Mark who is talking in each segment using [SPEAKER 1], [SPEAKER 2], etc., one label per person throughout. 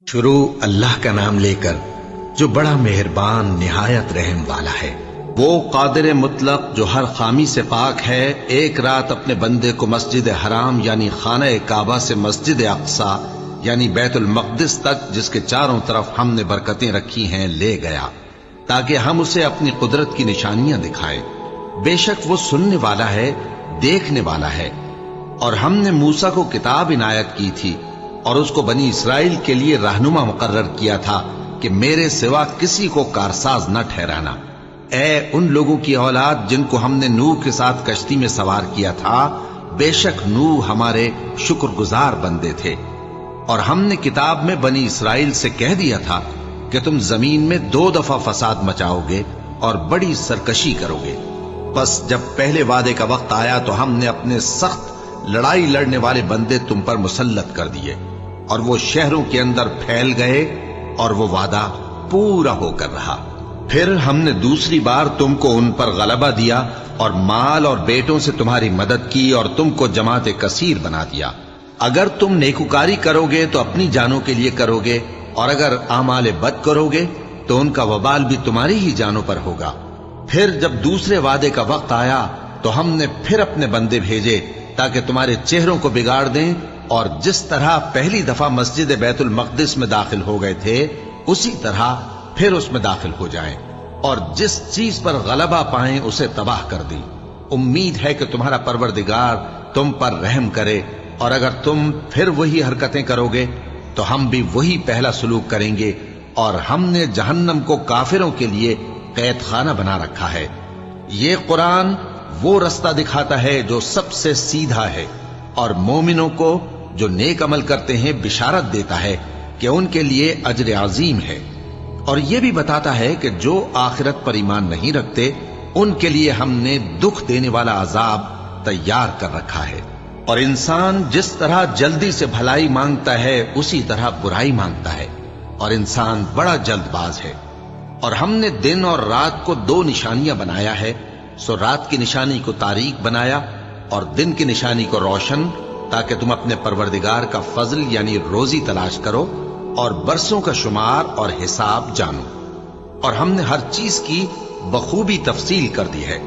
[SPEAKER 1] شروع اللہ کا نام لے کر جو بڑا مہربان نہایت رحم والا ہے۔ وہ قادر مطلق جو ہر خامی سے پاک ہے، ایک رات اپنے بندے کو مسجد حرام یعنی خانہ کعبہ سے مسجد اقصی یعنی بیت المقدس تک، جس کے چاروں طرف ہم نے برکتیں رکھی ہیں، لے گیا تاکہ ہم اسے اپنی قدرت کی نشانیاں دکھائیں۔ بے شک وہ سننے والا ہے، دیکھنے والا ہے۔ اور ہم نے موسیٰ کو کتاب عنایت کی تھی اور اس کو بنی اسرائیل کے لیے رہنما مقرر کیا تھا کہ میرے سوا کسی کو کارساز نہ ٹھہرانا۔ اے ان لوگوں کی اولاد جن کو ہم نے نوح کے ساتھ کشتی میں سوار کیا تھا، بے شک نوح ہمارے شکر گزار بندے تھے۔ اور ہم نے کتاب میں بنی اسرائیل سے کہہ دیا تھا کہ تم زمین میں 2 دفعہ فساد مچاؤ گے اور بڑی سرکشی کرو گے۔ بس جب پہلے وعدے کا وقت آیا تو ہم نے اپنے سخت لڑائی لڑنے والے بندے تم پر مسلط کر دیے، اور وہ شہروں کے اندر پھیل گئے، اور وہ وعدہ پورا ہو کر رہا۔ پھر ہم نے دوسری بار تم کو ان پر غلبہ دیا اور مال اور بیٹوں سے تمہاری مدد کی اور تم کو جماعت کثیر بنا دیا۔ اگر تم نیکوکاری کرو گے تو اپنی جانوں کے لیے کرو گے، اور اگر اعمال بد کرو گے تو ان کا وبال بھی تمہاری ہی جانوں پر ہوگا۔ پھر جب دوسرے وعدے کا وقت آیا تو ہم نے پھر اپنے بندے بھیجے تاکہ تمہارے چہروں کو بگاڑ دیں، اور جس طرح پہلی دفعہ مسجد بیت المقدس میں داخل ہو گئے تھے اسی طرح پھر اس میں داخل ہو جائیں، اور جس چیز پر غلبہ پائیں اسے تباہ کر دیں۔ امید ہے کہ تمہارا پروردگار تم پر رحم کرے، اور اگر تم پھر وہی حرکتیں کرو گے تو ہم بھی وہی پہلا سلوک کریں گے، اور ہم نے جہنم کو کافروں کے لیے قید خانہ بنا رکھا ہے۔ یہ قرآن وہ رستہ دکھاتا ہے جو سب سے سیدھا ہے، اور مومنوں کو جو نیک عمل کرتے ہیں بشارت دیتا ہے کہ ان کے لیے اجر عظیم ہے، اور یہ بھی بتاتا ہے کہ جو آخرت پر ایمان نہیں رکھتے ان کے لیے ہم نے دکھ دینے والا عذاب تیار کر رکھا ہے۔ اور انسان جس طرح جلدی سے بھلائی مانگتا ہے اسی طرح برائی مانگتا ہے، اور انسان بڑا جلد باز ہے۔ اور ہم نے دن اور رات کو 2 نشانیاں بنایا ہے، سو رات کی نشانی کو تاریک بنایا اور دن کی نشانی کو روشن، تاکہ تم اپنے پروردگار کا فضل یعنی روزی تلاش کرو اور برسوں کا شمار اور حساب جانو۔ اور ہم نے ہر چیز کی بخوبی تفصیل کر دی ہے،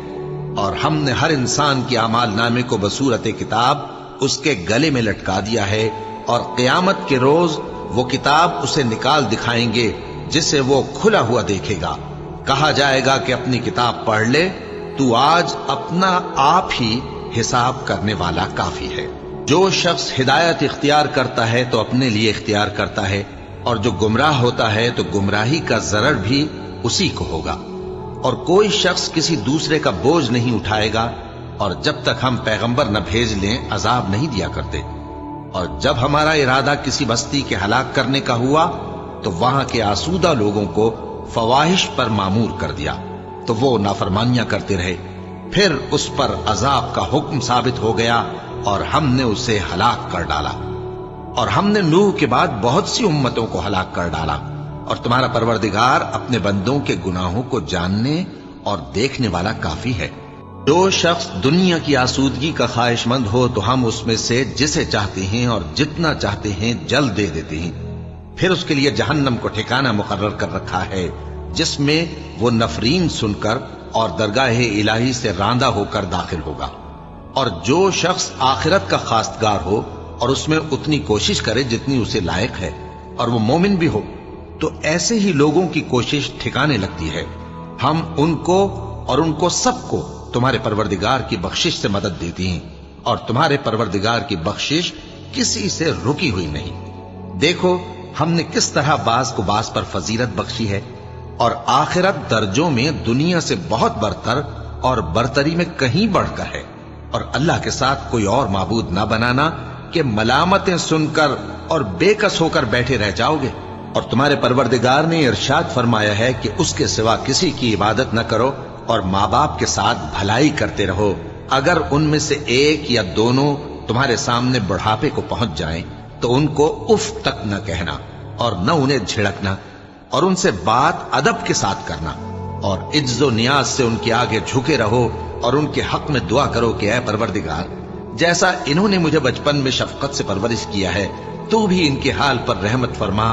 [SPEAKER 1] اور ہم نے ہر انسان کی اعمال نامے کو بصورت کتاب اس کے گلے میں لٹکا دیا ہے، اور قیامت کے روز وہ کتاب اسے نکال دکھائیں گے جسے وہ کھلا ہوا دیکھے گا۔ کہا جائے گا کہ اپنی کتاب پڑھ لے، تو آج اپنا آپ ہی حساب کرنے والا کافی ہے۔ جو شخص ہدایت اختیار کرتا ہے تو اپنے لیے اختیار کرتا ہے، اور جو گمراہ ہوتا ہے تو گمراہی کا ضرر بھی اسی کو ہوگا۔ اور کوئی شخص کسی دوسرے کا بوجھ نہیں اٹھائے گا، اور جب تک ہم پیغمبر نہ بھیج لیں عذاب نہیں دیا کرتے۔ اور جب ہمارا ارادہ کسی بستی کے ہلاک کرنے کا ہوا تو وہاں کے آسودہ لوگوں کو فواحش پر مامور کر دیا، تو وہ نافرمانیاں کرتے رہے۔ پھر اس پر عذاب کا حکم ثابت ہو گیا اور ہم نے اسے ہلاک کر ڈالا۔ اور ہم نے نوح کے بعد بہت سی امتوں کو ہلاک کر ڈالا، اور تمہارا پروردگار اپنے بندوں کے گناہوں کو جاننے اور دیکھنے والا کافی ہے۔ جو شخص دنیا کی آسودگی کا خواہش مند ہو تو ہم اس میں سے جسے چاہتے ہیں اور جتنا چاہتے ہیں جلد دے دیتے ہیں۔ پھر اس کے لیے جہنم کو ٹھکانہ مقرر کر رکھا ہے، جس میں وہ نفرین سن کر اور درگاہ الہی سے راندہ ہو کر داخل ہوگا۔ اور جو شخص آخرت کا خواستگار ہو اور اس میں اتنی کوشش کرے جتنی اسے لائق ہے، اور وہ مومن بھی ہو، تو ایسے ہی لوگوں کی کوشش ٹھکانے لگتی ہے۔ ہم ان کو اور ان کو سب کو تمہارے پروردگار کی بخشش سے مدد دیتی ہیں، اور تمہارے پروردگار کی بخشش کسی سے رکی ہوئی نہیں۔ دیکھو ہم نے کس طرح بعض کو بعض پر فضیلت بخشی ہے، اور آخرت درجوں میں دنیا سے بہت برتر اور برتری میں کہیں بڑھ کر ہے۔ اور اللہ کے ساتھ کوئی اور معبود نہ بنانا کہ ملامتیں سن کر اور بے کس ہو کر بیٹھے رہ جاؤ گے۔ اور تمہارے پروردگار نے ارشاد فرمایا ہے کہ اس کے سوا کسی کی عبادت نہ کرو، اور ماں باپ کے ساتھ بھلائی کرتے رہو۔ اگر ان میں سے ایک یا دونوں تمہارے سامنے بڑھاپے کو پہنچ جائیں تو ان کو اف تک نہ کہنا، اور نہ انہیں جھڑکنا، اور ان سے بات ادب کے ساتھ کرنا، اور عجز و نیاز سے ان کے آگے جھکے رہو، اور ان کے حق میں دعا کرو کہ اے پروردگار، جیسا انہوں نے مجھے بچپن میں شفقت سے پرورش کیا ہے تو بھی ان کے حال پر رحمت فرما،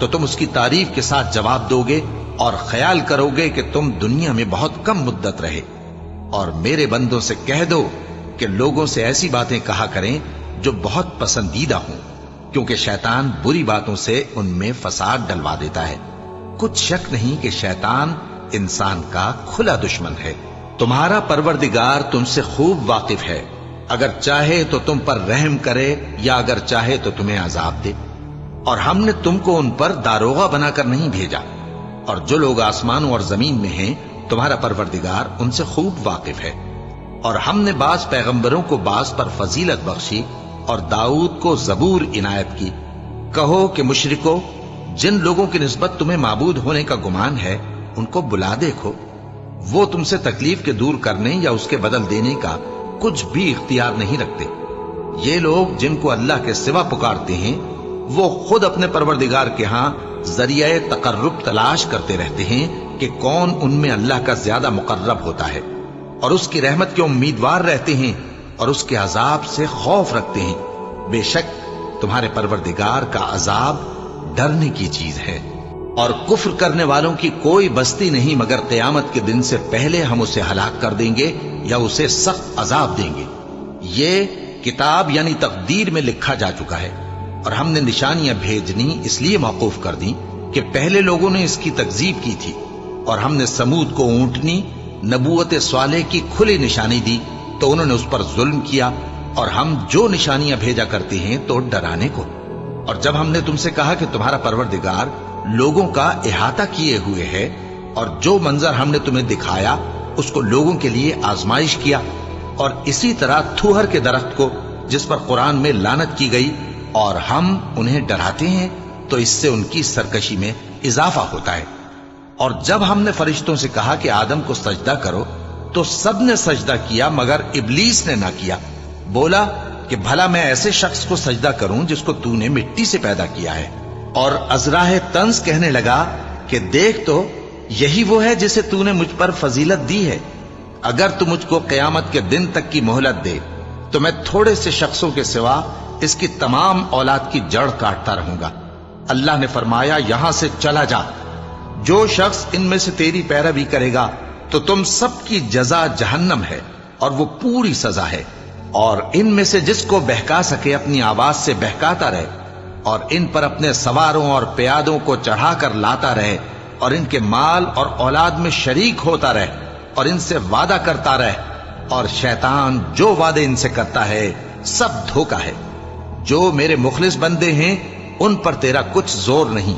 [SPEAKER 1] تو تم اس کی تعریف کے ساتھ جواب دو گے اور خیال کرو گے کہ تم دنیا میں بہت کم مدت رہے۔ اور میرے بندوں سے کہہ دو کہ لوگوں سے ایسی باتیں کہا کریں جو بہت پسندیدہ ہوں، کیونکہ شیطان بری باتوں سے ان میں فساد ڈلوا دیتا ہے۔ کچھ شک نہیں کہ شیطان انسان کا کھلا دشمن ہے۔ تمہارا پروردگار تم سے خوب واقف ہے، اگر چاہے تو تم پر رحم کرے یا اگر چاہے تو تمہیں عذاب دے۔ اور ہم نے تم کو ان پر داروغہ بنا کر نہیں بھیجا، اور جو لوگ آسمانوں اور زمین میں ہیں تمہارا پروردگار ان سے خوب واقف ہے۔ اور ہم نے بعض پیغمبروں کو بعض پر فضیلت بخشی اور داؤد کو زبور عنایت کی۔ کہو کہ مشرکو، جن لوگوں کی نسبت تمہیں معبود ہونے کا گمان ہے ان کو بلا دیکھو، وہ تم سے تکلیف کے دور کرنے یا اس کے بدل دینے کا کچھ بھی اختیار نہیں رکھتے۔ یہ لوگ جن کو اللہ کے سوا پکارتے ہیں وہ خود اپنے پروردگار کے ہاں ذریعہ تقرب تلاش کرتے رہتے ہیں کہ کون ان میں اللہ کا زیادہ مقرب ہوتا ہے، اور اس کی رحمت کے امیدوار رہتے ہیں اور اس کے عذاب سے خوف رکھتے ہیں۔ بے شک تمہارے پروردگار کا عذاب ڈرنے کی چیز ہے، اور کفر کرنے والوں کی کوئی بستی نہیں مگر قیامت کے دن سے پہلے ہم اسے ہلاک کر دیں گے یا اسے سخت عذاب دیں گے۔ یہ کتاب یعنی تقدیر میں لکھا جا چکا ہے، اور ہم نے نشانیاں بھیجنی اس لیے موقوف کر دیں کہ پہلے لوگوں نے اس کی تکذیب کی تھی، اور ہم نے سمود کو اونٹنی نبوت صالح کی کھلی نشانی دی تو انہوں نے اس پر ظلم کیا، اور ہم جو نشانیاں بھیجا کرتے ہیں تو ڈرانے کو۔ اور جب ہم نے تم سے کہا کہ تمہارا پروردگار لوگوں کا احاطہ کیے ہوئے ہے، اور جو منظر ہم نے تمہیں دکھایا اس کو لوگوں کے لیے آزمائش کیا، اور اسی طرح تھوہر کے درخت کو جس پر قرآن میں لعنت کی گئی، اور ہم انہیں ڈراتے ہیں تو اس سے ان کی سرکشی میں اضافہ ہوتا ہے۔ اور جب ہم نے فرشتوں سے کہا کہ آدم کو سجدہ کرو تو سب نے سجدہ کیا مگر ابلیس نے نہ کیا، بولا کہ بھلا میں ایسے شخص کو سجدہ کروں جس کو تو نے مٹی سے پیدا کیا ہے۔ اور ازراہ طنز کہنے لگا کہ دیکھ تو یہی وہ ہے جسے تو نے مجھ پر فضیلت دی ہے، اگر تو مجھ کو قیامت کے دن تک کی مہلت دے تو میں تھوڑے سے شخصوں کے سوا اس کی تمام اولاد کی جڑ کاٹتا رہوں گا۔ اللہ نے فرمایا یہاں سے چلا جا، جو شخص ان میں سے تیری پیروی کرے گا تو تم سب کی جزا جہنم ہے اور وہ پوری سزا ہے، اور ان میں سے جس کو بہکا سکے اپنی آواز سے بہکاتا رہے، اور ان پر اپنے سواروں اور پیادوں کو چڑھا کر لاتا رہے، اور ان کے مال اور اولاد میں شریک ہوتا رہے، اور ان سے وعدہ کرتا رہے، اور شیطان جو وعدے ان سے کرتا ہے سب دھوکا ہے۔ جو میرے مخلص بندے ہیں ان پر تیرا کچھ زور نہیں،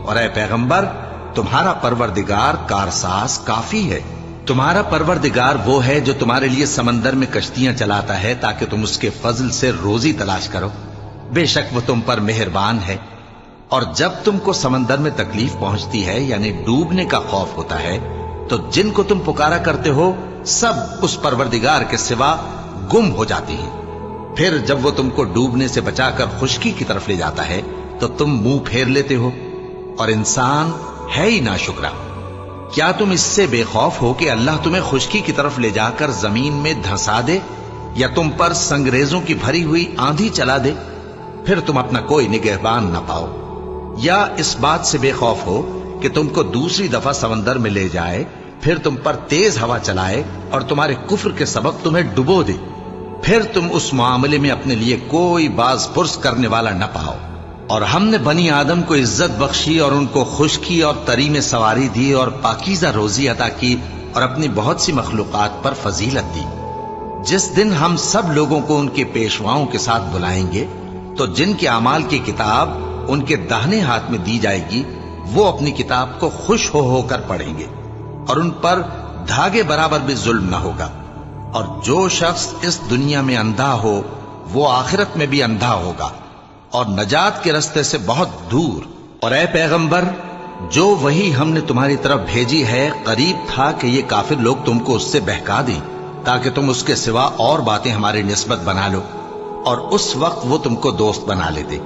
[SPEAKER 1] اور اے پیغمبر تمہارا پروردگار کارساز کافی ہے۔ تمہارا پروردگار وہ ہے جو تمہارے لیے سمندر میں کشتیاں چلاتا ہے تاکہ تم اس کے فضل سے روزی تلاش کرو، بے شک وہ تم پر مہربان ہے۔ اور جب تم کو سمندر میں تکلیف پہنچتی ہے یعنی ڈوبنے کا خوف ہوتا ہے تو جن کو تم پکارا کرتے ہو سب اس پروردگار کے سوا گم ہو جاتے ہیں۔ پھر جب وہ تم کو ڈوبنے سے بچا کر خشکی کی طرف لے جاتا ہے تو تم منہ پھیر لیتے ہو، اور انسان ہے ہی ناشکرا۔ کیا تم اس سے بے خوف ہو کہ اللہ تمہیں خشکی کی طرف لے جا کر زمین میں دھنسا دے یا تم پر سنگریزوں کی بھری ہوئی آندھی چلا دے، پھر تم اپنا کوئی نگہبان نہ پاؤ؟ یا اس بات سے بے خوف ہو کہ تم کو دوسری دفعہ سمندر میں لے جائے، پھر تم پر تیز ہوا چلائے اور تمہارے کفر کے سبب تمہیں ڈبو دے، پھر تم اس معاملے میں اپنے لیے کوئی باز پرس کرنے والا نہ پاؤ؟ اور ہم نے بنی آدم کو عزت بخشی اور ان کو خشکی اور تری میں سواری دی اور پاکیزہ روزی عطا کی اور اپنی بہت سی مخلوقات پر فضیلت دی۔ جس دن ہم سب لوگوں کو ان کے پیشواؤں کے ساتھ بلائیں گے تو جن کے اعمال کی کتاب ان کے داہنے ہاتھ میں دی جائے گی وہ اپنی کتاب کو خوش ہو کر پڑھیں گے، اور ان پر دھاگے برابر بھی ظلم نہ ہوگا۔ اور جو شخص اس دنیا میں اندھا ہو وہ آخرت میں بھی اندھا ہوگا اور نجات کے رستے سے بہت دور۔ اور اے پیغمبر جو وہی ہم نے تمہاری طرف بھیجی ہے قریب تھا کہ یہ کافر لوگ تم کو اس سے بہکا دیں تاکہ تم اس کے سوا اور باتیں ہماری نسبت بنا لو، اور اس وقت وہ تم کو دوست بنا لیتے۔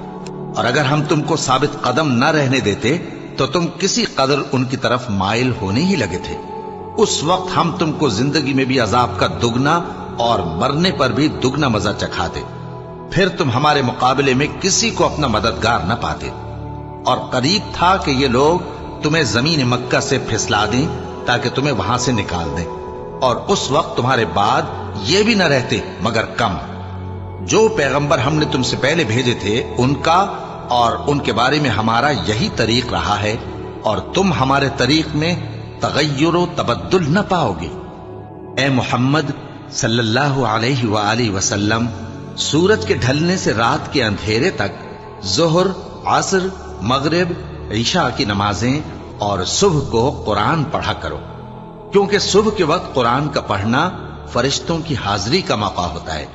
[SPEAKER 1] اور اگر ہم تم کو ثابت قدم نہ رہنے دیتے تو تم کسی قدر ان کی طرف مائل ہونے ہی لگے تھے۔ اس وقت ہم تم کو زندگی میں بھی عذاب کا دگنا اور مرنے پر بھی دگنا مزہ چکھاتے، پھر تم ہمارے مقابلے میں کسی کو اپنا مددگار نہ پاتے۔ اور قریب تھا کہ یہ لوگ تمہیں زمین مکہ سے پھسلا دیں تاکہ تمہیں وہاں سے نکال دیں، اور اس وقت تمہارے بعد یہ بھی نہ رہتے مگر کم۔ جو پیغمبر ہم نے تم سے پہلے بھیجے تھے ان کا اور ان کے بارے میں ہمارا یہی طریق رہا ہے، اور تم ہمارے طریق میں تغیر و تبدل نہ پاؤ گے۔ اے محمد صلی اللہ علیہ وآلہ وسلم، سورج کے ڈھلنے سے رات کے اندھیرے تک ظہر، عصر، مغرب، عشاء کی نمازیں اور صبح کو قرآن پڑھا کرو، کیونکہ صبح کے وقت قرآن کا پڑھنا فرشتوں کی حاضری کا موقع ہوتا ہے،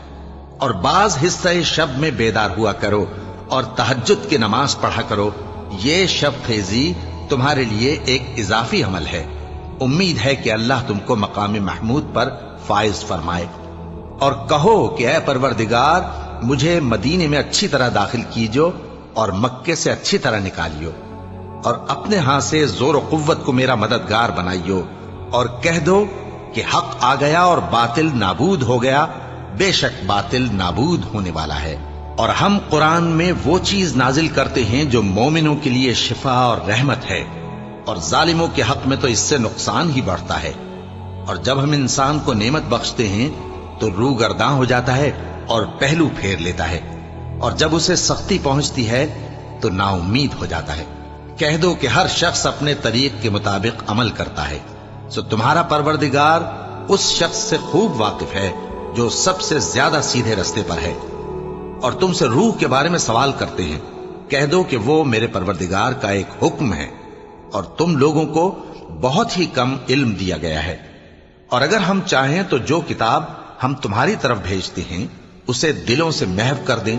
[SPEAKER 1] اور بعض حصہ شب میں بیدار ہوا کرو اور تہجد کی نماز پڑھا کرو۔ یہ شب خیزی تمہارے لیے ایک اضافی عمل ہے۔ امید ہے کہ اللہ تم کو مقام محمود پر فائز فرمائے۔ اور کہو کہ اے پروردگار، مجھے مدینے میں اچھی طرح داخل کیجو اور مکے سے اچھی طرح نکالیو، اور اپنے ہاں سے زور و قوت کو میرا مددگار بنائیو، اور کہہ دو کہ حق آ گیا اور باطل نابود ہو گیا، بے شک باطل نابود ہونے والا ہے۔ اور ہم قرآن میں وہ چیز نازل کرتے ہیں جو مومنوں کے لیے شفا اور رحمت ہے، اور ظالموں کے حق میں تو اس سے نقصان ہی بڑھتا ہے۔ اور جب ہم انسان کو نعمت بخشتے ہیں تو روح گرداں ہو جاتا ہے اور پہلو پھیر لیتا ہے، اور جب اسے سختی پہنچتی ہے تو نا امید ہو جاتا ہے۔ کہہ دو کہ ہر شخص اپنے طریق کے مطابق عمل کرتا ہے، سو تمہارا پروردگار اس شخص سے خوب واقف ہے جو سب سے زیادہ سیدھے رستے پر ہے۔ اور تم سے روح کے بارے میں سوال کرتے ہیں، کہہ دو کہ وہ میرے پروردگار کا ایک حکم ہے، اور تم لوگوں کو بہت ہی کم علم دیا گیا ہے۔ اور اگر ہم چاہیں تو جو کتاب ہم تمہاری طرف بھیجتے ہیں اسے دلوں سے محو کر دیں،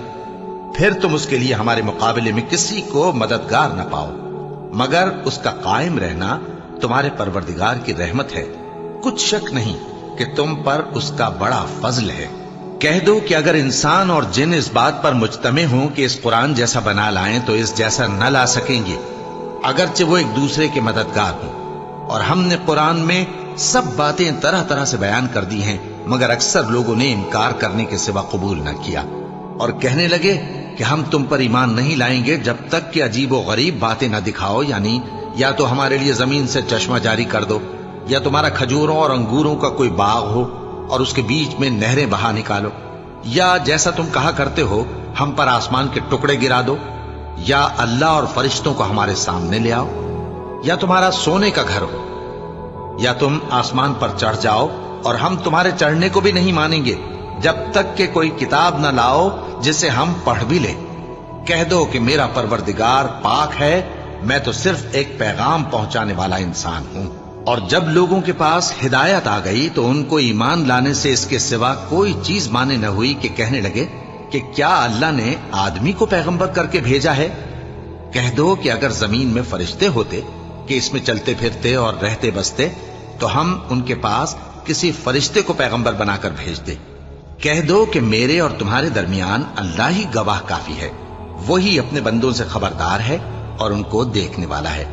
[SPEAKER 1] پھر تم اس کے لیے ہمارے مقابلے میں کسی کو مددگار نہ پاؤ، مگر اس کا قائم رہنا تمہارے پروردگار کی رحمت ہے۔ کچھ شک نہیں کہ تم پر اس کا بڑا فضل ہے۔ کہہ دو کہ اگر انسان اور جن اس بات پر مجتمع ہوں کہ اس قرآن جیسا بنا لائیں تو اس جیسا نہ لا سکیں گے، اگرچہ وہ ایک دوسرے کے مددگار ہوں۔ اور ہم نے قرآن میں سب باتیں طرح طرح سے بیان کر دی ہیں، مگر اکثر لوگوں نے انکار کرنے کے سوا قبول نہ کیا، اور کہنے لگے کہ ہم تم پر ایمان نہیں لائیں گے جب تک کہ عجیب و غریب باتیں نہ دکھاؤ، یعنی یا تو ہمارے لیے زمین سے چشمہ جاری کر دو، یا تمہارا کھجوروں اور انگوروں کا کوئی باغ ہو اور اس کے بیچ میں نہریں بہا نکالو، یا جیسا تم کہا کرتے ہو ہم پر آسمان کے ٹکڑے گرا دو، یا اللہ اور فرشتوں کو ہمارے سامنے لے آؤ، یا تمہارا سونے کا گھر ہو، یا تم آسمان پر چڑھ جاؤ، اور ہم تمہارے چڑھنے کو بھی نہیں مانیں گے جب تک کہ کوئی کتاب نہ لاؤ جسے ہم پڑھ بھی لیں۔ کہہ دو کہ میرا پروردگار پاک ہے، میں تو صرف ایک پیغام پہنچانے والا انسان ہوں۔ اور جب لوگوں کے پاس ہدایت آ گئی تو ان کو ایمان لانے سے اس کے سوا کوئی چیز مانے نہ ہوئی کہ کہنے لگے کہ کیا اللہ نے آدمی کو پیغمبر کر کے بھیجا ہے؟ کہہ دو کہ اگر زمین میں فرشتے ہوتے کہ اس میں چلتے پھرتے اور رہتے بستے تو ہم ان کے پاس کسی فرشتے کو پیغمبر بنا کر بھیجتے۔ کہہ دو کہ میرے اور تمہارے درمیان اللہ ہی گواہ کافی ہے، وہی اپنے بندوں سے خبردار ہے اور ان کو دیکھنے والا ہے۔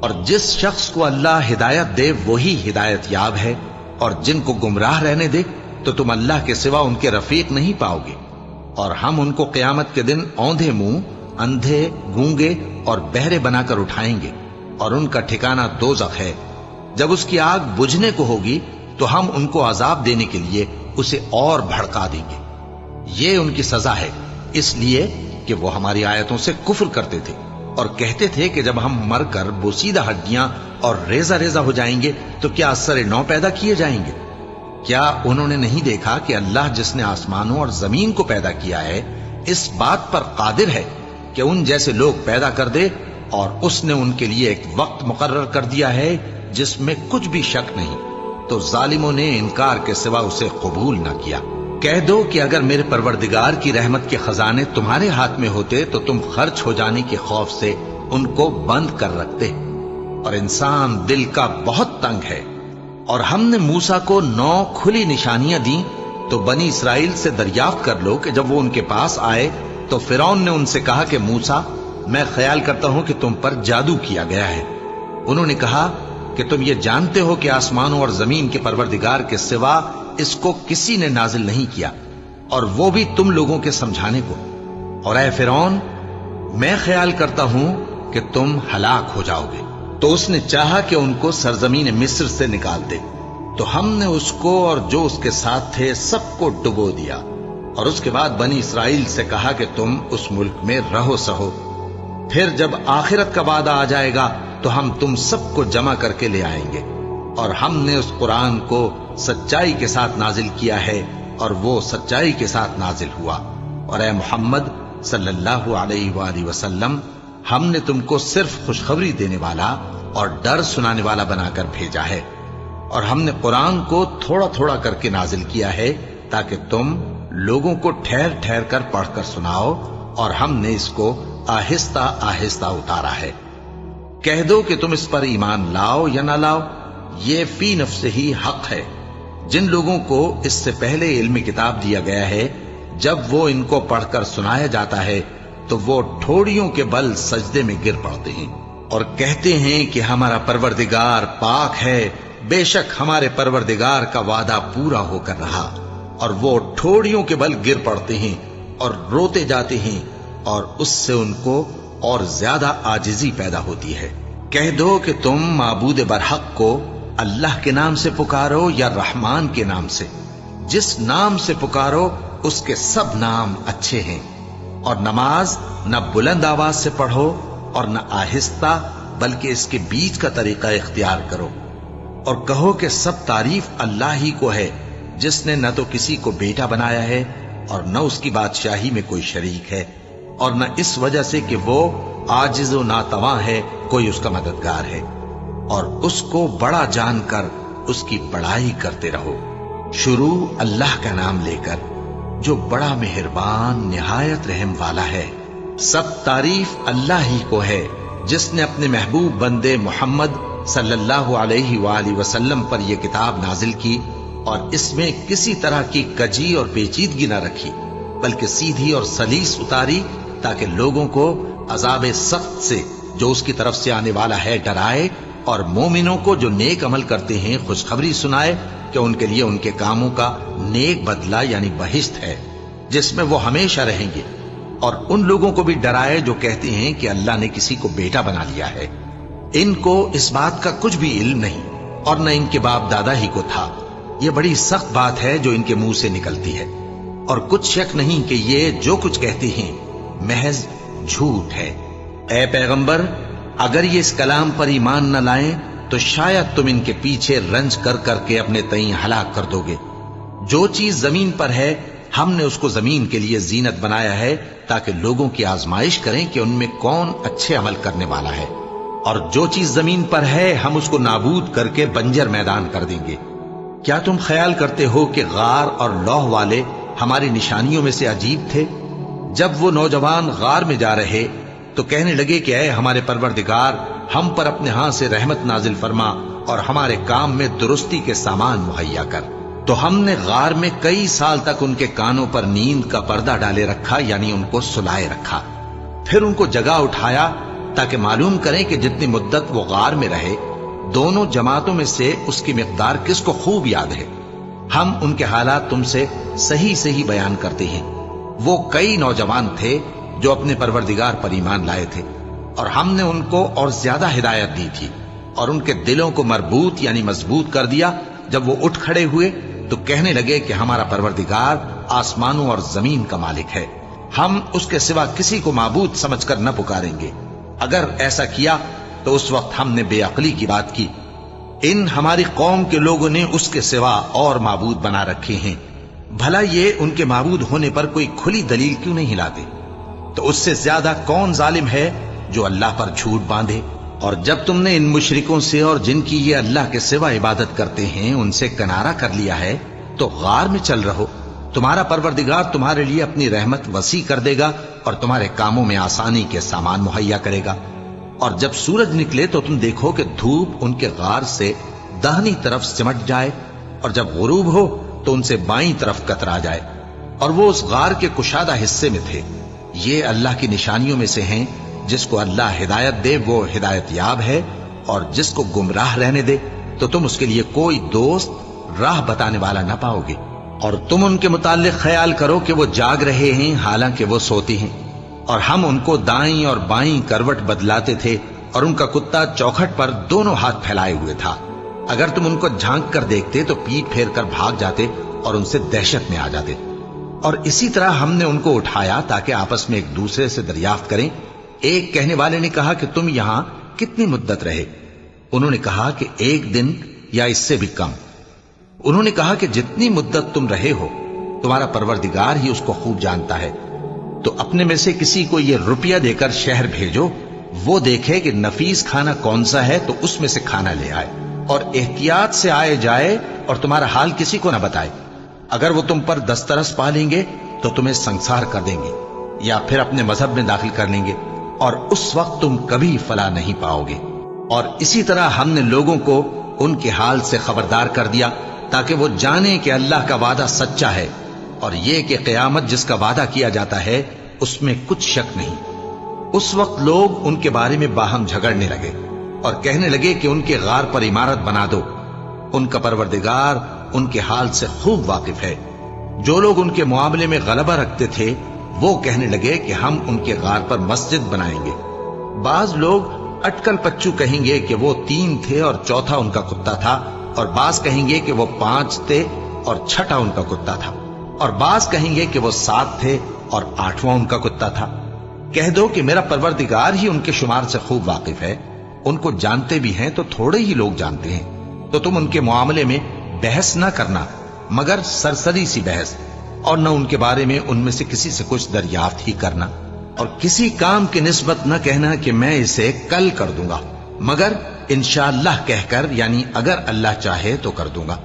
[SPEAKER 1] اور جس شخص کو اللہ ہدایت دے وہی ہدایت یاب ہے، اور جن کو گمراہ رہنے دے تو تم اللہ کے سوا ان کے رفیق نہیں پاؤ گے۔ اور ہم ان کو قیامت کے دن اوندھے منہ، اندھے، گونگے اور بہرے بنا کر اٹھائیں گے، اور ان کا ٹھکانہ دوزخ ہے۔ جب اس کی آگ بجھنے کو ہوگی تو ہم ان کو عذاب دینے کے لیے اسے اور بھڑکا دیں گے۔ یہ ان کی سزا ہے، اس لیے کہ وہ ہماری آیتوں سے کفر کرتے تھے اور کہتے تھے کہ جب ہم مر کر بوسیدہ ہڈیاں اور ریزہ ریزہ ہو جائیں گے تو کیا اثر نو پیدا کیے جائیں گے؟ کیا انہوں نے نہیں دیکھا کہ اللہ جس نے آسمانوں اور زمین کو پیدا کیا ہے اس بات پر قادر ہے کہ ان جیسے لوگ پیدا کر دے، اور اس نے ان کے لیے ایک وقت مقرر کر دیا ہے جس میں کچھ بھی شک نہیں، تو ظالموں نے انکار کے سوا اسے قبول نہ کیا۔ کہہ دو کہ اگر میرے پروردگار کی رحمت کے خزانے تمہارے ہاتھ میں ہوتے تو تم خرچ ہو جانے کے خوف سے ان کو بند کر رکھتے، اور انسان دل کا بہت تنگ ہے۔ اور ہم نے موسیٰ کو 9 کھلی نشانیاں دیں تو بنی اسرائیل سے دریافت کر لو کہ جب وہ ان کے پاس آئے تو فرعون نے ان سے کہا کہ موسیٰ، میں خیال کرتا ہوں کہ تم پر جادو کیا گیا ہے۔ انہوں نے کہا کہ تم یہ جانتے ہو کہ آسمانوں اور زمین کے پروردگار کے سوا اس کو کسی نے نازل نہیں کیا، اور وہ بھی تم لوگوں کے سمجھانے کو۔ اور اے فرعون، میں خیال کرتا ہوں کہ تم ہلاک ہو جاؤ گے۔ تو اس نے چاہا کہ ان کو سرزمین مصر سے نکال دے، تو ہم نے اس کو اور جو اس کے ساتھ تھے سب کو ڈبو دیا، اور اس کے بعد بنی اسرائیل سے کہا کہ تم اس ملک میں رہو سہو، پھر جب آخرت کا وعدہ آ جائے گا تو ہم تم سب کو جمع کر کے لے آئیں گے۔ اور ہم نے اس قرآن کو سچائی کے ساتھ نازل کیا ہے، اور وہ سچائی کے ساتھ نازل ہوا۔ اور اے محمد صلی اللہ علیہ وآلہ وسلم، ہم نے تم کو صرف خوشخبری دینے والا اور ڈر سنانے والا بنا کر بھیجا ہے، اور ہم نے قرآن کو تھوڑا تھوڑا کر کے نازل کیا ہے تاکہ تم لوگوں کو ٹھہر ٹھہر کر پڑھ کر سناؤ، اور ہم نے اس کو آہستہ آہستہ اتارا ہے۔ کہہ دو کہ تم اس پر ایمان لاؤ یا نہ لاؤ، یہ فی نفس ہی حق ہے۔ جن لوگوں کو اس سے پہلے علم کتاب دیا گیا ہے، جب وہ ان کو پڑھ کر سنایا جاتا ہے تو وہ ٹھوڑیوں کے بل سجدے میں گر پڑتے ہیں اور کہتے ہیں کہ ہمارا پروردگار پاک ہے، بے شک ہمارے پروردگار کا وعدہ پورا ہو کر رہا۔ اور وہ ٹھوڑیوں کے بل گر پڑتے ہیں اور روتے جاتے ہیں، اور اس سے ان کو اور زیادہ عاجزی پیدا ہوتی ہے۔ کہہ دو کہ تم معبود برحق کو اللہ کے نام سے پکارو یا رحمان کے نام سے، جس نام سے پکارو اس کے سب نام اچھے ہیں، اور نماز نہ بلند آواز سے پڑھو اور نہ آہستہ، بلکہ اس کے بیچ کا طریقہ اختیار کرو، اور کہو کہ سب تعریف اللہ ہی کو ہے، جس نے نہ تو کسی کو بیٹا بنایا ہے اور نہ اس کی بادشاہی میں کوئی شریک ہے، اور نہ اس وجہ سے کہ وہ عاجز و ناتواں ہے کوئی اس کا مددگار ہے، اور اس کو بڑا جان کر اس کی بڑائی کرتے رہو۔ شروع اللہ کا نام لے کر جو بڑا مہربان نہایت رحم والا ہے۔ سب تعریف اللہ ہی کو ہے جس نے اپنے محبوب بندے محمد صلی اللہ علیہ وآلہ وسلم پر یہ کتاب نازل کی، اور اس میں کسی طرح کی کجی اور پیچیدگی نہ رکھی، بلکہ سیدھی اور سلیس اتاری تاکہ لوگوں کو عذاب سخت سے جو اس کی طرف سے آنے والا ہے ڈرائے، اور مومنوں کو جو نیک عمل کرتے ہیں خوشخبری سنائے کہ ان کے لیے ان کے کاموں کا نیک بدلہ یعنی بہشت ہے جس میں وہ ہمیشہ رہیں گے، اور ان لوگوں کو بھی ڈرائے جو کہتے ہیں کہ اللہ نے کسی کو بیٹا بنا لیا ہے۔ ان کو اس بات کا کچھ بھی علم نہیں، اور نہ ان کے باپ دادا ہی کو تھا۔ یہ بڑی سخت بات ہے جو ان کے منہ سے نکلتی ہے، اور کچھ شک نہیں کہ یہ جو کچھ کہتے ہیں محض جھوٹ ہے۔ اے پیغمبر، اگر یہ اس کلام پر ایمان نہ لائیں تو شاید تم ان کے پیچھے رنج کر کر کے اپنے تئیں ہلاک کر دو گے۔ جو چیز زمین پر ہے ہم نے اس کو زمین کے لیے زینت بنایا ہے تاکہ لوگوں کی آزمائش کریں کہ ان میں کون اچھے عمل کرنے والا ہے، اور جو چیز زمین پر ہے ہم اس کو نابود کر کے بنجر میدان کر دیں گے۔ کیا تم خیال کرتے ہو کہ غار اور لوح والے ہماری نشانیوں میں سے عجیب تھے؟ جب وہ نوجوان غار میں جا رہے تو کہنے لگے کہ اے ہمارے پروردگار، ہم پر اپنے ہاں سے رحمت نازل فرما اور ہمارے کام میں درستی کے سامان مہیا کر۔ تو ہم نے غار میں کئی سال تک ان کے کانوں پر نیند کا پردہ ڈالے رکھا، یعنی ان کو سلائے رکھا، پھر ان کو جگا اٹھایا تاکہ معلوم کریں کہ جتنی مدت وہ غار میں رہے دونوں جماعتوں میں سے اس کی مقدار کس کو خوب یاد ہے۔ ہم ان کے حالات تم سے صحیح صحیح بیان کرتے ہیں۔ وہ کئی نوجوان تھے جو اپنے پروردگار پر ایمان لائے تھے، اور ہم نے ان کو اور زیادہ ہدایت دی تھی، اور ان کے دلوں کو مربوط یعنی مضبوط کر دیا۔ جب وہ اٹھ کھڑے ہوئے تو کہنے لگے کہ ہمارا پروردگار آسمانوں اور زمین کا مالک ہے، ہم اس کے سوا کسی کو معبود سمجھ کر نہ پکاریں گے۔ اگر ایسا کیا تو اس وقت ہم نے بے عقلی کی بات کی۔ ان ہماری قوم کے لوگوں نے اس کے سوا اور معبود بنا رکھے ہیں، بھلا یہ ان کے معبود ہونے پر کوئی کھلی دلیل کیوں نہیں لاتے؟ تو اس سے زیادہ کون ظالم ہے جو اللہ پر جھوٹ باندھے؟ اور جب تم نے ان مشرکوں سے اور جن کی یہ اللہ کے سوا عبادت کرتے ہیں ان سے کنارہ کر لیا ہے تو غار میں چل رہو، تمہارا پروردگار تمہارے لیے اپنی رحمت وسیع کر دے گا اور تمہارے کاموں میں آسانی کے سامان مہیا کرے گا۔ اور جب سورج نکلے تو تم دیکھو کہ دھوپ ان کے غار سے داہنی طرف سمٹ جائے، اور جب غروب ہو تو ان سے بائیں طرف کترا جائے، اور وہ اس غار کے کشادہ حصے میں تھے۔ یہ اللہ کی نشانیوں میں سے ہیں، جس کو اللہ ہدایت دے وہ ہدایت یاب ہے، اور جس کو گمراہ رہنے دے تو تم اس کے لیے کوئی دوست راہ بتانے والا نہ پاؤ گے۔ اور تم ان کے متعلق خیال کرو کہ وہ جاگ رہے ہیں حالانکہ وہ سوتے ہیں، اور ہم ان کو دائیں اور بائیں کروٹ بدلاتے تھے اور ان کا کتا چوکھٹ پر دونوں ہاتھ پھیلائے ہوئے تھا. اگر تم ان کو جھانک کر دیکھتے تو پیٹ پھیر کر بھاگ جاتے اور ان سے دہشت میں آ جاتے. اور اسی طرح ہم نے ان کو اٹھایا تاکہ آپس میں ایک دوسرے سے دریافت کریں. ایک کہنے والے نے کہا کہ تم یہاں کتنی مدت رہے؟ انہوں نے کہا کہ 1 دن یا اس سے بھی کم. انہوں نے کہا کہ جتنی مدت تم رہے ہو تمہارا پروردگار ہی اس کو خوب جانتا ہے. تو اپنے میں سے کسی کو یہ روپیہ دے کر شہر بھیجو، وہ دیکھے کہ نفیس کھانا کون سا ہے تو اس میں سے کھانا لے آئے، اور احتیاط سے آئے جائے اور تمہارا حال کسی کو نہ بتائے. اگر وہ تم پر دسترس پا لیں گے تو تمہیں سنسار کر دیں گے یا پھر اپنے مذہب میں داخل کر لیں گے، اور اس وقت تم کبھی فلاح نہیں پاؤ گے. اور اسی طرح ہم نے لوگوں کو ان کے حال سے خبردار کر دیا تاکہ وہ جانیں کہ اللہ کا وعدہ سچا ہے، اور یہ کہ قیامت جس کا وعدہ کیا جاتا ہے اس میں کچھ شک نہیں. اس وقت لوگ ان کے بارے میں باہم جھگڑنے لگے اور کہنے لگے کہ ان کے غار پر عمارت بنا دو. ان کا پروردگار ان کے حال سے خوب واقف ہے. جو لوگ ان کے معاملے میں غلبہ رکھتے تھے وہ کہنے لگے کہ ہم ان کے غار پر مسجد بنائیں گے. بعض لوگ اٹکل پچو کہیں گے کہ وہ 3 تھے اور چوتھا ان کا کتا تھا، اور بعض کہیں گے کہ وہ 5 تھے اور چھٹا ان کا کتا تھا، اور بعض کہیں گے کہ وہ 7 تھے اور 8واں ان کا کتا تھا. کہہ دو کہ میرا پروردگار ہی ان کے شمار سے خوب واقف ہے. ان کو جانتے بھی ہیں تو تھوڑے ہی لوگ جانتے ہیں. تو تم ان کے معاملے میں بحث نہ کرنا مگر سرسری سی بحث، اور نہ ان کے بارے میں ان میں سے کسی سے کچھ دریافت ہی کرنا، اور کسی کام کی نسبت نہ کہنا کہ میں اسے کل کر دوں گا، مگر انشاءاللہ کہہ کر، یعنی اگر اللہ چاہے تو کر دوں گا.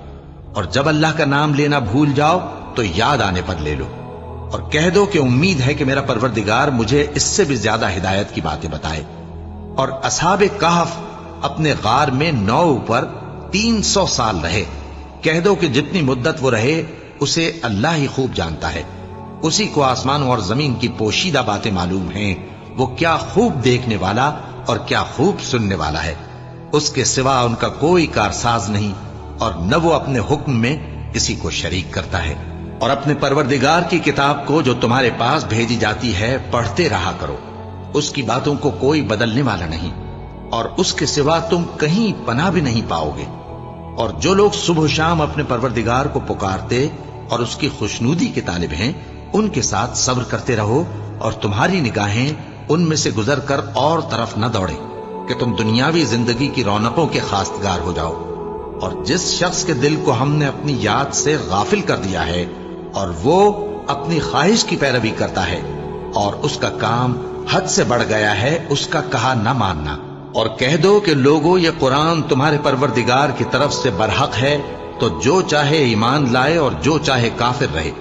[SPEAKER 1] اور جب اللہ کا نام لینا بھول جاؤ تو یاد آنے پر لے لو، اور کہہ دو کہ امید ہے کہ میرا پروردگار مجھے اس سے بھی زیادہ ہدایت کی باتیں بتائے. اور اصحاب کہف اپنے غار میں 9 اوپر 300 سال رہے. کہہ دو کہ جتنی مدت وہ رہے اسے اللہ ہی خوب جانتا ہے. اسی کو آسمانوں اور زمین کی پوشیدہ باتیں معلوم ہیں. وہ کیا خوب دیکھنے والا اور کیا خوب سننے والا ہے. اس کے سوا ان کا کوئی کارساز نہیں، اور نہ وہ اپنے حکم میں کسی کو شریک کرتا ہے. اور اپنے پروردگار کی کتاب کو جو تمہارے پاس بھیجی جاتی ہے پڑھتے رہا کرو. اس کی باتوں کو کوئی بدلنے والا نہیں، اور اس کے سوا تم کہیں پناہ بھی نہیں پاؤ گے. اور جو لوگ صبح و شام اپنے پروردگار کو پکارتے اور اس کی خوشنودی کے طالب ہیں ان کے ساتھ صبر کرتے رہو، اور تمہاری نگاہیں ان میں سے گزر کر اور طرف نہ دوڑیں کہ تم دنیاوی زندگی کی رونقوں کے خواستگار ہو جاؤ. اور جس شخص کے دل کو ہم نے اپنی یاد سے غافل کر دیا ہے اور وہ اپنی خواہش کی پیروی کرتا ہے اور اس کا کام حد سے بڑھ گیا ہے، اس کا کہا نہ ماننا. اور کہہ دو کہ لوگو یہ قرآن تمہارے پروردگار کی طرف سے برحق ہے، تو جو چاہے ایمان لائے اور جو چاہے کافر رہے.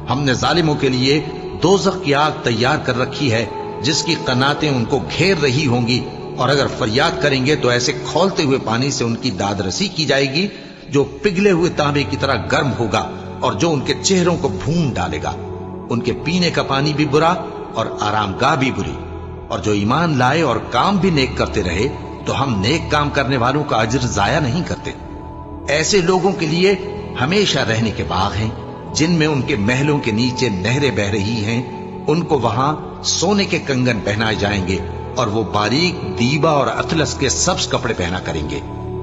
[SPEAKER 1] ہم نے ظالموں کے لیے دوزخ کی آگ تیار کر رکھی ہے جس کی قناتیں ان کو گھیر رہی ہوں گی، اور اگر فریاد کریں گے تو ایسے کھولتے ہوئے پانی سے ان کی داد رسی کی جائے گی جو پگھلے ہوئے تانبے کی طرح گرم ہوگا اور جو ان کے چہروں کو بھون ڈالے گا. ان کے پینے کا پانی بھی برا اور آرام گاہ بھی بری. اور جو ایمان لائے اور کام بھی نیک کرتے رہے تو ہم نیک کام کرنے والوں کا اجر ضائع نہیں کرتے. ایسے لوگوں کے لیے ہمیشہ رہنے کے باغ ہیں جن میں ان کے محلوں کے نیچے نہریں بہ رہی ہیں. ان کو وہاں سونے کے کنگن پہنائے جائیں گے اور وہ باریک دیبا اور اطلس کے سبز کپڑے پہنا کریں گے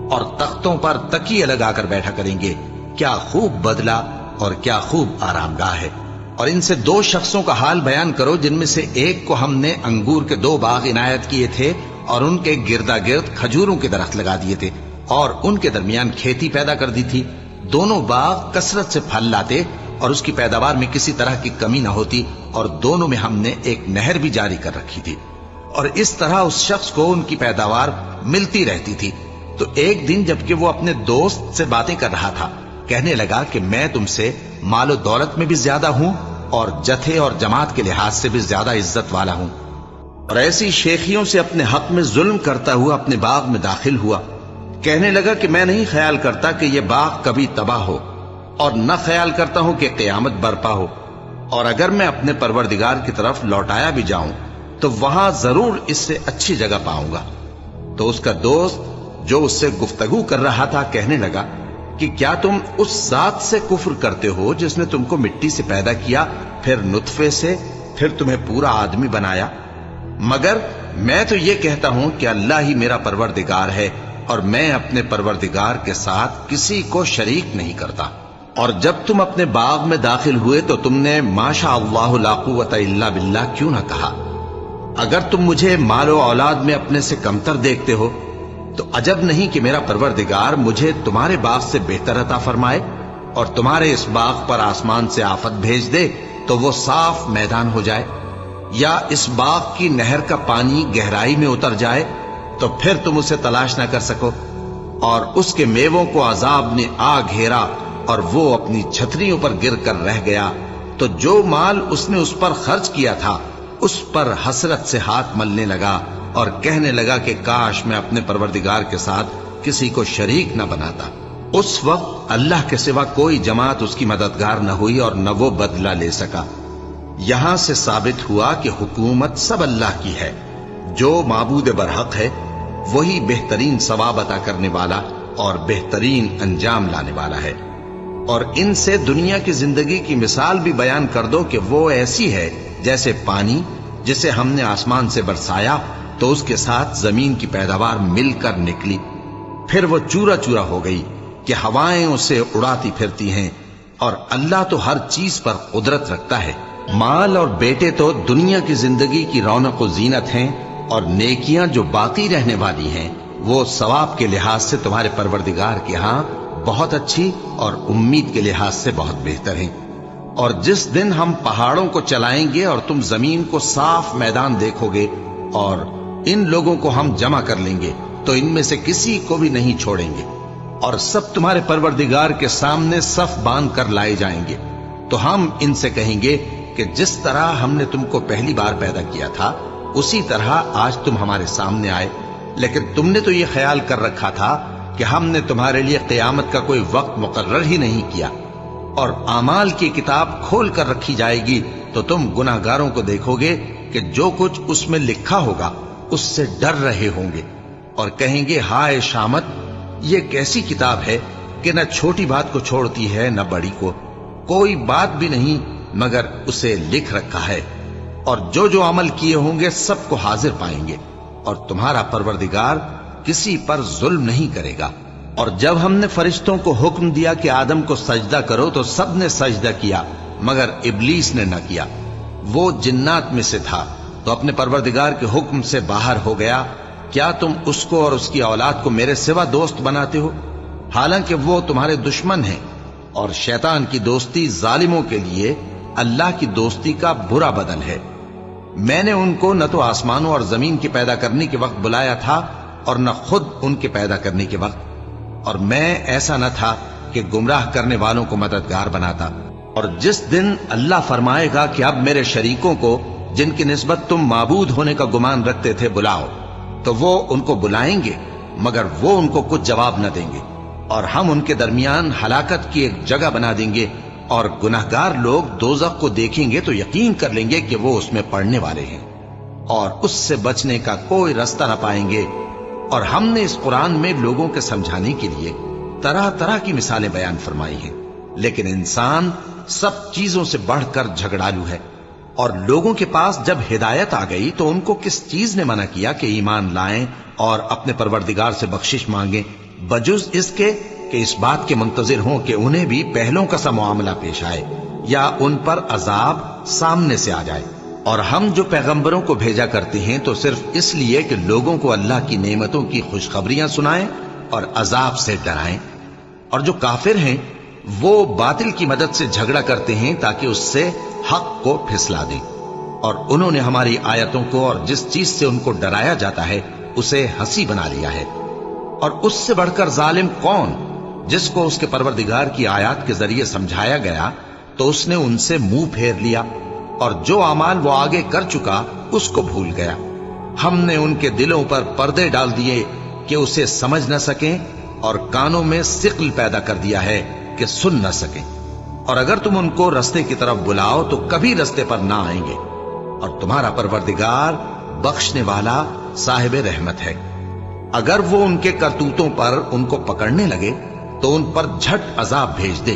[SPEAKER 1] اور تختوں پر تکیے لگا کر بیٹھا کریں گے. کیا خوب بدلہ اور کیا خوب آرام گاہ ہے. اور ان سے 2 شخصوں کا حال بیان کرو جن میں سے ایک کو ہم نے انگور کے 2 باغ عنایت کیے تھے اور ان کے گردا گرد کھجوروں کے درخت لگا دیے تھے اور ان کے درمیان کھیتی پیدا کر دی تھی. دونوں باغ کثرت سے پھل لاتے اور اس کی پیداوار میں کسی طرح کی کمی نہ ہوتی، اور دونوں میں ہم نے ایک نہر بھی جاری کر رکھی تھی. اور اس طرح اس شخص کو ان کی پیداوار ملتی رہتی تھی. تو ایک دن جبکہ وہ اپنے دوست سے باتیں کر رہا تھا کہنے لگا کہ میں تم سے مال و دولت میں بھی زیادہ ہوں اور جتھے اور جماعت کے لحاظ سے بھی زیادہ عزت والا ہوں. اور ایسی شیخیوں سے اپنے حق میں ظلم کرتا ہوا اپنے باغ میں داخل ہوا. کہنے لگا کہ میں نہیں خیال کرتا کہ یہ باغ کبھی تباہ ہو، اور نہ خیال کرتا ہوں کہ قیامت برپا ہو، اور اگر میں اپنے پروردگار کی طرف لوٹایا بھی جاؤں تو وہاں ضرور اس سے اچھی جگہ پاؤں گا. تو اس کا دوست جو اس سے گفتگو کر رہا تھا کہنے لگا کہ کیا تم اس ذات سے کفر کرتے ہو جس نے تم کو مٹی سے پیدا کیا، پھر نطفے سے، پھر تمہیں پورا آدمی بنایا؟ مگر میں تو یہ کہتا ہوں کہ اللہ ہی میرا پروردگار ہے، اور میں اپنے پروردگار کے ساتھ کسی کو شریک نہیں کرتا۔ اور جب تم اپنے باغ میں داخل ہوئے تو تم نے ماشاء اللہ لا قوت الا باللہ کیوں نہ کہا؟ اگر تم مجھے مال و اولاد میں اپنے سے کمتر دیکھتے ہو تو عجب نہیں کہ میرا پروردگار مجھے تمہارے باغ سے بہتر عطا فرمائے، اور تمہارے اس باغ پر آسمان سے آفت بھیج دے تو وہ صاف میدان ہو جائے، یا اس باغ کی نہر کا پانی گہرائی میں اتر جائے تو پھر تم اسے تلاش نہ کر سکو، اور اس کے میووں کو عذاب نے آ گھیرا اور وہ اپنی چھتریوں پر گر کر رہ گیا، تو جو مال اس نے اس پر خرچ کیا تھا اس پر حسرت سے ہاتھ ملنے لگا اور کہنے لگا کہ کاش میں اپنے پروردگار کے ساتھ کسی کو شریک نہ بناتا۔ اس وقت اللہ کے سوا کوئی جماعت اس کی مددگار نہ ہوئی اور نہ وہ بدلہ لے سکا۔ یہاں سے ثابت ہوا کہ حکومت سب اللہ کی ہے، جو معبود برحق ہے وہی بہترین ثواب عطا کرنے والا اور بہترین انجام لانے والا ہے۔ اور ان سے دنیا کی زندگی کی مثال بھی بیان کر دو کہ وہ ایسی ہے جیسے پانی جسے ہم نے آسمان سے برسایا تو اس کے ساتھ زمین کی پیداوار مل کر نکلی، پھر وہ چورا چورا ہو گئی کہ ہوائیں اسے اڑاتی پھرتی ہیں، اور اللہ تو ہر چیز پر قدرت رکھتا ہے۔ مال اور بیٹے تو دنیا کی زندگی کی رونق و زینت ہیں، اور نیکیاں جو باقی رہنے والی ہیں وہ ثواب کے لحاظ سے تمہارے پروردگار کے ہاں بہت اچھی اور امید کے لحاظ سے بہت بہتر ہیں۔ اور جس دن ہم پہاڑوں کو چلائیں گے اور تم زمین کو صاف میدان دیکھو گے اور ان لوگوں کو ہم جمع کر لیں گے تو ان میں سے کسی کو بھی نہیں چھوڑیں گے، اور سب تمہارے پروردگار کے سامنے صف باندھ کر لائے جائیں گے، تو ہم ان سے کہیں گے کہ جس طرح ہم نے تم کو پہلی بار پیدا کیا تھا اسی طرح آج تم ہمارے سامنے آئے، لیکن تم نے تو یہ خیال کر رکھا تھا کہ ہم نے تمہارے لیے قیامت کا کوئی وقت مقرر ہی نہیں کیا، اور اعمال کی کتاب کھول کر رکھی جائے گی تو تم گناہگاروں کو دیکھو گے کہ جو کچھ اس میں لکھا ہوگا اس سے ڈر رہے ہوں گے، اور کہیں گے ہائے شامت، یہ کیسی کتاب ہے کہ نہ چھوٹی بات کو چھوڑتی ہے نہ بڑی کو، کوئی بات بھی نہیں مگر اسے لکھ رکھا ہے، اور جو جو عمل کیے ہوں گے سب کو حاضر پائیں گے، اور تمہارا پروردگار کسی پر ظلم نہیں کرے گا۔ اور جب ہم نے فرشتوں کو حکم دیا کہ آدم کو سجدہ کرو تو سب نے سجدہ کیا مگر ابلیس نے نہ کیا، وہ جنات میں سے تھا تو اپنے پروردگار کے حکم سے باہر ہو گیا۔ کیا تم اس کو اور اس کی اولاد کو میرے سوا دوست بناتے ہو، حالانکہ وہ تمہارے دشمن ہیں، اور شیطان کی دوستی ظالموں کے لیے اللہ کی دوستی کا برا بدل ہے۔ میں نے ان کو نہ تو آسمانوں اور زمین کے پیدا کرنے کے وقت بلایا تھا اور نہ خود ان کے پیدا کرنے کے وقت، اور میں ایسا نہ تھا کہ گمراہ کرنے والوں کو مددگار بناتا۔ اور جس دن اللہ فرمائے گا کہ اب میرے شریکوں کو جن کی نسبت تم معبود ہونے کا گمان رکھتے تھے بلاؤ، تو وہ ان کو بلائیں گے مگر وہ ان کو کچھ جواب نہ دیں گے، اور ہم ان کے درمیان ہلاکت کی ایک جگہ بنا دیں گے، اور گناہگار لوگ دوزخ کو دیکھیں گے تو یقین کر لیں گے کہ وہ اس میں پڑنے والے ہیں، اور اس سے بچنے کا کوئی راستہ نہ پائیں گے۔ اور ہم نے اس قرآن میں لوگوں کے سمجھانے کے لیے طرح طرح کی مثالیں بیان فرمائی ہیں، لیکن انسان سب چیزوں سے بڑھ کر جھگڑالو ہے، اور لوگوں کے پاس جب ہدایت آ گئی تو ان کو کس چیز نے منع کیا کہ ایمان لائیں اور اپنے پروردگار سے بخشش مانگیں، بجز اس کے کہ اس بات کے منتظر ہوں کہ انہیں بھی پہلوں کا سا معاملہ پیش آئے یا ان پر عذاب سامنے سے آ جائے۔ اور ہم جو پیغمبروں کو بھیجا کرتے ہیں تو صرف اس لیے کہ لوگوں کو اللہ کی نعمتوں کی خوشخبریاں سنائیں اور عذاب سے ڈرائیں، اور جو کافر ہیں وہ باطل کی مدد سے جھگڑا کرتے ہیں تاکہ اس سے حق کو پھسلا دیں، اور انہوں نے ہماری آیتوں کو اور جس چیز سے ان کو ڈرایا جاتا ہے اسے ہنسی بنا لیا ہے۔ اور اس سے بڑھ کر ظالم کون، جس کو اس کے پروردگار کی آیات کے ذریعے سمجھایا گیا تو اس نے ان سے منہ پھیر لیا، اور جو اعمال وہ آگے کر چکا اس کو بھول گیا۔ ہم نے ان کے دلوں پر پردے ڈال دیے کہ اسے سمجھ نہ سکیں، اور کانوں میں ثقل پیدا کر دیا ہے کہ سن نہ سکیں، اور اگر تم ان کو رستے کی طرف بلاؤ تو کبھی رستے پر نہ آئیں گے، اور تمہارا پروردگار بخشنے والا صاحب رحمت ہے۔ اگر وہ ان کے کرتوتوں پر ان کو پکڑنے لگے تو ان پر جھٹ عذاب بھیج دے،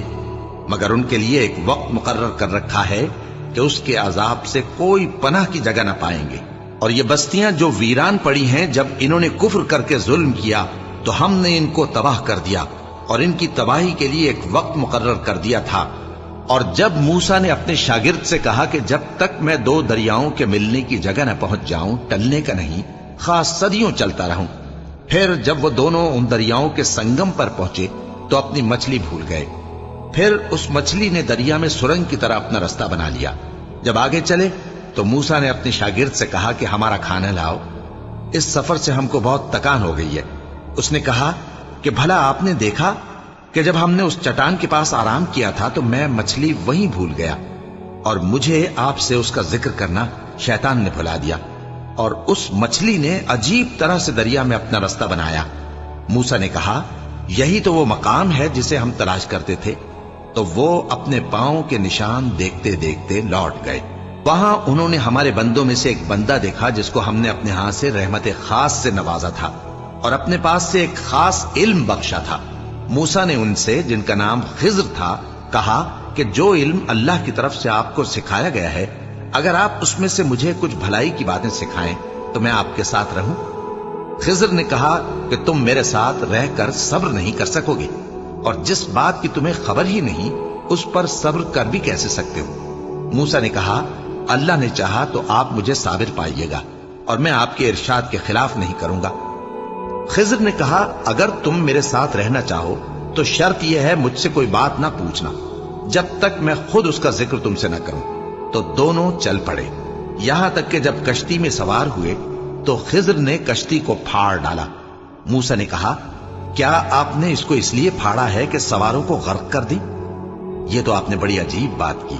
[SPEAKER 1] مگر ان کے لیے ایک وقت مقرر کر رکھا ہے کہ اس کے عذاب سے کوئی پناہ کی جگہ نہ پائیں گے۔ اور یہ بستیاں جو ویران پڑی ہیں، جب انہوں نے کفر کر کے ظلم کیا تو ہم نے ان کو تباہ کر دیا اور ان کی تباہی کے لیے ایک وقت مقرر کر دیا تھا۔ اور جب موسیٰ نے اپنے شاگرد سے کہا کہ جب تک میں دو دریاؤں کے ملنے کی جگہ نہ پہنچ جاؤں ٹلنے کا نہیں، خاص صدیوں چلتا رہوں، پھر جب وہ دونوں ان دریاؤں کے سنگم پر پہنچے تو اپنی مچھلی بھول گئے۔ پھر اس مچھلی نے دریا میں سرنگ کی طرح اپنا رستہ بنا لیا۔ جب آگے چلے تو موسیٰ نے اپنے شاگرد سے کہا کہ ہمارا کھانا لاؤ، اس سفر سے ہم کو بہت تکان ہو گئی ہے۔ اس نے کہا کہ بھلا آپ نے دیکھا کہ جب ہم نے اس چٹان کے پاس آرام کیا تھا تو میں مچھلی وہیں بھول گیا، اور مجھے آپ سے اس کا ذکر کرنا شیطان نے بھلا دیا، اور اس مچھلی نے عجیب طرح سے دریا میں اپنا رستہ بنایا۔ موسیٰ نے کہا یہی تو وہ مقام ہے جسے ہم تلاش کرتے تھے۔ تو وہ اپنے پاؤں کے نشان دیکھتے دیکھتے لوٹ گئے۔ وہاں انہوں نے ہمارے بندوں میں سے ایک بندہ دیکھا جس کو ہم نے اپنے ہاں سے رحمت خاص سے نوازا تھا اور اپنے پاس سے ایک خاص علم بخشا تھا۔ موسیٰ نے ان سے، جن کا نام خضر تھا، کہا کہ جو علم اللہ کی طرف سے آپ کو سکھایا گیا ہے، اگر آپ اس میں سے مجھے کچھ بھلائی کی باتیں سکھائیں تو میں آپ کے ساتھ رہوں۔ خضر نے کہا کہ تم میرے ساتھ رہ کر صبر نہیں کر سکو گے، اور جس بات کی تمہیں خبر ہی نہیں اس پر صبر کر بھی کیسے سکتے ہو؟ موسیٰ نے کہا اللہ نے چاہا تو آپ مجھے صابر پائیے گا اور میں آپ کے ارشاد کے خلاف نہیں کروں گا۔ خضر نے کہا اگر تم میرے ساتھ رہنا چاہو تو شرط یہ ہے مجھ سے کوئی بات نہ پوچھنا جب تک میں خود اس کا ذکر تم سے نہ کروں۔ تو دونوں چل پڑے، یہاں تک کہ جب کشتی میں سوار ہوئے تو خضر نے کشتی کو پھاڑ ڈالا۔ موسیٰ نے کہا کیا آپ نے اس کو اس لیے پھاڑا ہے کہ سواروں کو غرق کر دی؟ یہ تو آپ نے بڑی عجیب بات کی۔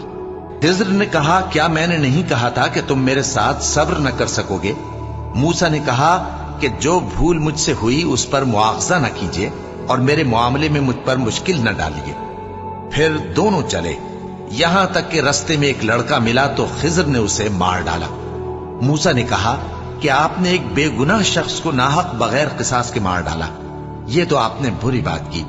[SPEAKER 1] خضر نے کہا کیا میں نے نہیں کہا تھا کہ تم میرے ساتھ صبر نہ کر سکو گے؟ موسیٰ نے کہا کہ جو بھول مجھ سے ہوئی اس پر مواخذہ نہ کیجیے اور میرے معاملے میں مجھ پر مشکل نہ ڈالیے۔ پھر دونوں چلے، یہاں تک کہ رستے میں ایک لڑکا ملا تو خضر نے اسے مار ڈالا۔ موسیٰ نے کہا کہ آپ نے ایک بے گناہ شخص کو ناحق بغیر قصاص کے مار ڈالا، یہ تو آپ نے بری بات کی۔